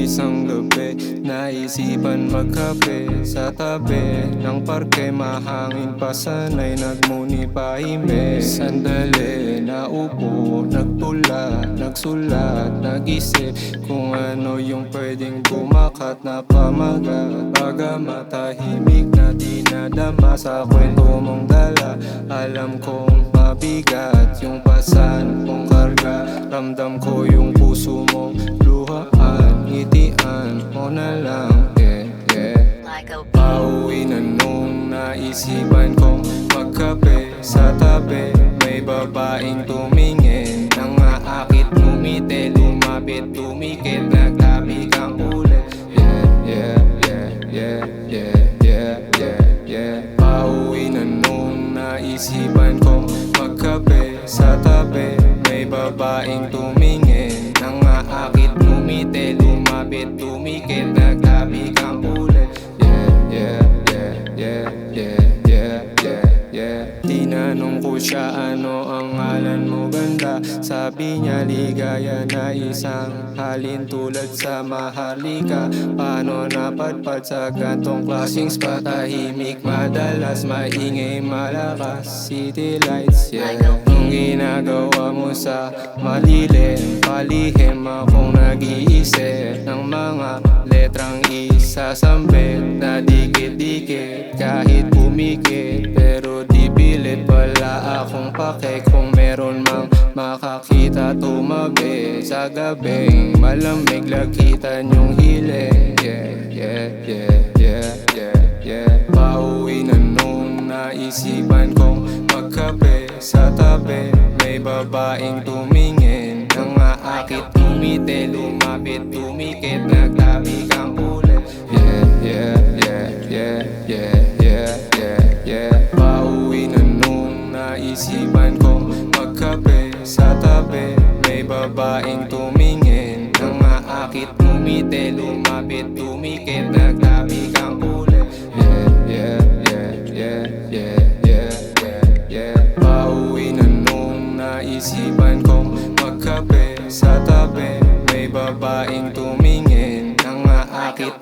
isang gabi, naisipan magkape sa tabi ng parke. Mahangin pa sana'y nagmuni pahimik. Sandali, naupo, nagtula, nagsulat, nag-isip kung ano yung pwedeng bumakat na pamagat. Bagamat tahimik na dinadama sa kwento mong dala, alam kong mabigat yung pasan mong karga. Ramdam ko yung puso mong luhaan, ngitian mo na lang, yeah, yeah. Pauwi na nung naisipan kong magkape sa tabi. May babaeng tumingin, nangaakit, ngumiti, lumapit, tumikit, nagtabi kang ulit. Yeah, yeah, yeah, yeah, yeah, yeah, yeah, yeah. Pauwi na nung naisipan kong magkape sa tabi. May babaeng tumingin, nangaakit, ngumiti, lumapit, tumikit, nagtabi kang ulit. Yeah, yeah, yeah, yeah, yeah, yeah, yeah, yeah. Tinanong ko siya, ano ang ngalan mo ganda? Sabi niya ligaya na isang halin tulad sa Maharlika. Paano napadpad sa gantong klaseng spot? Tahimik, madalas maingay, malakas, city lights, yeah. Ang ginagawa mo sa malilim, palihim akong nag-iisip ng mga letrang isasambit na dikit-dikit. Kahit pumikit pero di pilit, wala akong pake kung meron mang makakita tumabi. Sa gabing malamig, lakitan yung hiling, yeah, yeah, yeah, yeah, yeah, yeah. Pauwi na nung naisipan kong magkape sa tabi. May babaeng tumingin, nangaakit, ngumiti, lumapit, tumikit, nagtabi kang ulit. Yeah, yeah, yeah, yeah, yeah, yeah, yeah, yeah. Pauwi na nung naisipan kong magkape sa tabi. May babaeng tumingin, nangaakit, ngumiti, lumapit, tumikit, nagtabi kang ulit. Yeah, yeah, yeah, yeah, yeah, yeah, yeah, yeah. Pauwi na nung naisipan kong magkape sa tabi. May babaeng tumingin, nangaakit,